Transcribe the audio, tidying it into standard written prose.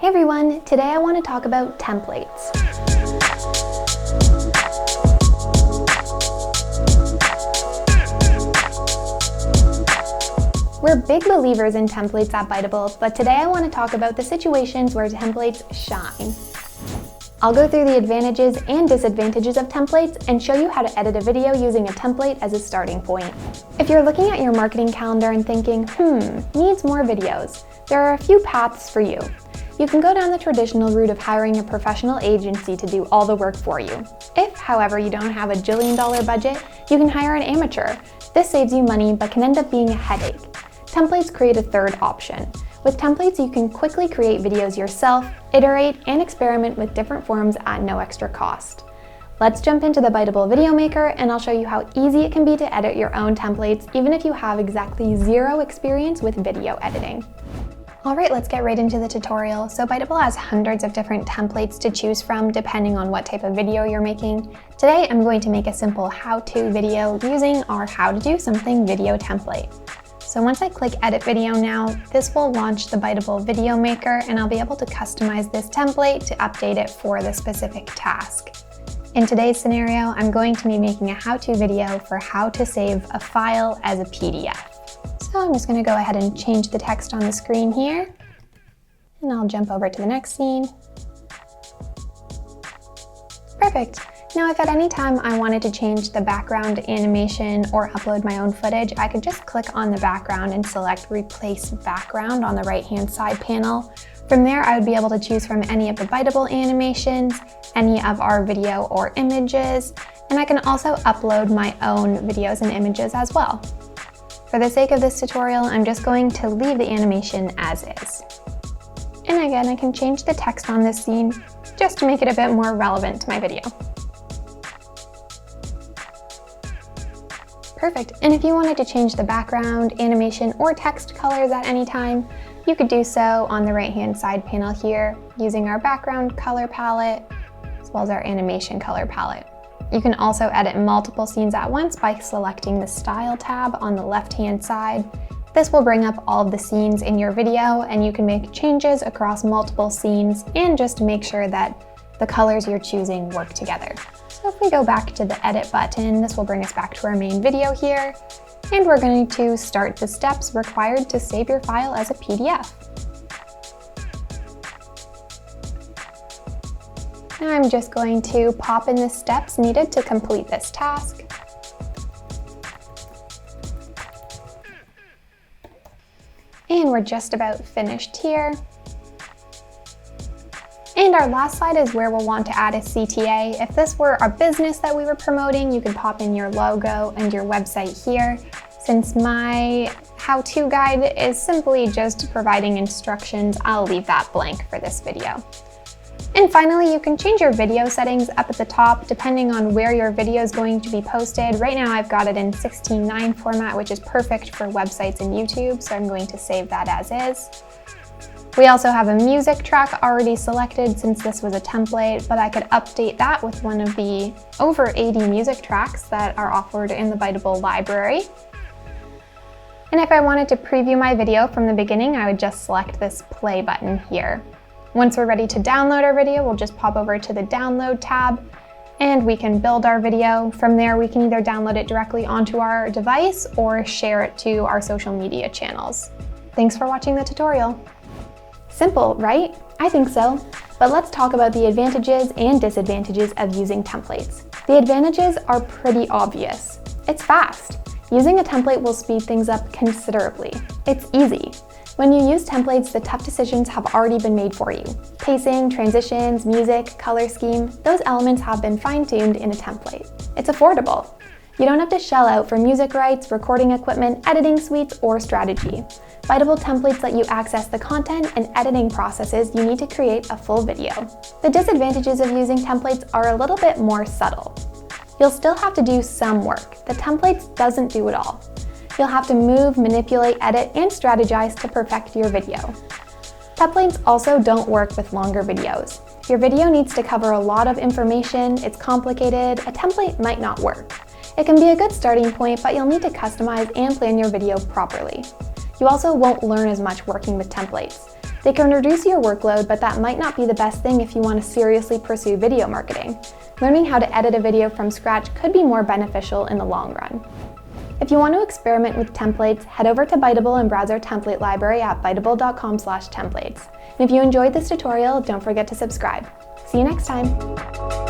Hey everyone, today I want to talk about templates. We're big believers in templates at Biteable, but today I want to talk about the situations where templates shine. I'll go through the advantages and disadvantages of templates and show you how to edit a video using a template as a starting point. If you're looking at your marketing calendar and thinking, needs more videos, there are a few paths for you. You can go down the traditional route of hiring a professional agency to do all the work for you. If, however, you don't have a $1 jillion budget, you can hire an amateur. This saves you money but can end up being a headache. Templates create a third option. With templates, you can quickly create videos yourself, iterate, and experiment with different forms at no extra cost. Let's jump into the Biteable Video Maker and I'll show you how easy it can be to edit your own templates, even if you have exactly zero experience with video editing. Alright, let's get right into the tutorial. So Biteable has hundreds of different templates to choose from depending on what type of video you're making. Today, I'm going to make a simple how-to video using our How to Do Something video template. So once I click Edit Video Now, this will launch the Biteable Video Maker and I'll be able to customize this template to update it for the specific task. In today's scenario, I'm going to be making a how-to video for how to save a file as a PDF. So I'm just going to go ahead and change the text on the screen here, and I'll jump over to the next scene. Perfect. Now if at any time I wanted to change the background animation or upload my own footage, I could just click on the background and select Replace Background on the right-hand side panel. From there, I would be able to choose from any of the Biteable animations, any of our video or images, and I can also upload my own videos and images as well. For the sake of this tutorial, I'm just going to leave the animation as is. And again, I can change the text on this scene just to make it a bit more relevant to my video. Perfect. And if you wanted to change the background, animation, or text colors at any time, you could do so on the right-hand side panel here using our background color palette as well as our animation color palette. You can also edit multiple scenes at once by selecting the Style tab on the left-hand side. This will bring up all of the scenes in your video and you can make changes across multiple scenes and just make sure that the colors you're choosing work together. So if we go back to the Edit button, this will bring us back to our main video here, and we're going to start the steps required to save your file as a PDF. Now I'm just going to pop in the steps needed to complete this task. And we're just about finished here. And our last slide is where we'll want to add a CTA. If this were a business that we were promoting, you could pop in your logo and your website here. Since my how-to guide is simply just providing instructions, I'll leave that blank for this video. And finally, you can change your video settings up at the top depending on where your video is going to be posted. Right now I've got it in 16:9 format, which is perfect for websites and YouTube, so I'm going to save that as is. We also have a music track already selected since this was a template, but I could update that with one of the over 80 music tracks that are offered in the Biteable library. And if I wanted to preview my video from the beginning, I would just select this play button here. Once we're ready to download our video, we'll just pop over to the Download tab and we can build our video. From there, we can either download it directly onto our device or share it to our social media channels. Thanks for watching the tutorial. Simple, right? I think so. But let's talk about the advantages and disadvantages of using templates. The advantages are pretty obvious. It's fast. Using a template will speed things up considerably. It's easy. When you use templates, the tough decisions have already been made for you. Pacing, transitions, music, color scheme, those elements have been fine-tuned in a template. It's affordable. You don't have to shell out for music rights, recording equipment, editing suites, or strategy. Biteable templates let you access the content and editing processes you need to create a full video. The disadvantages of using templates are a little bit more subtle. You'll still have to do some work. The templates doesn't do it all. You'll have to move, manipulate, edit, and strategize to perfect your video. Templates also don't work with longer videos. If your video needs to cover a lot of information, it's complicated, a template might not work. It can be a good starting point, but you'll need to customize and plan your video properly. You also won't learn as much working with templates. They can reduce your workload, but that might not be the best thing if you want to seriously pursue video marketing. Learning how to edit a video from scratch could be more beneficial in the long run. If you want to experiment with templates, head over to Biteable and browse our template library at biteable.com/templates. And if you enjoyed this tutorial, don't forget to subscribe. See you next time!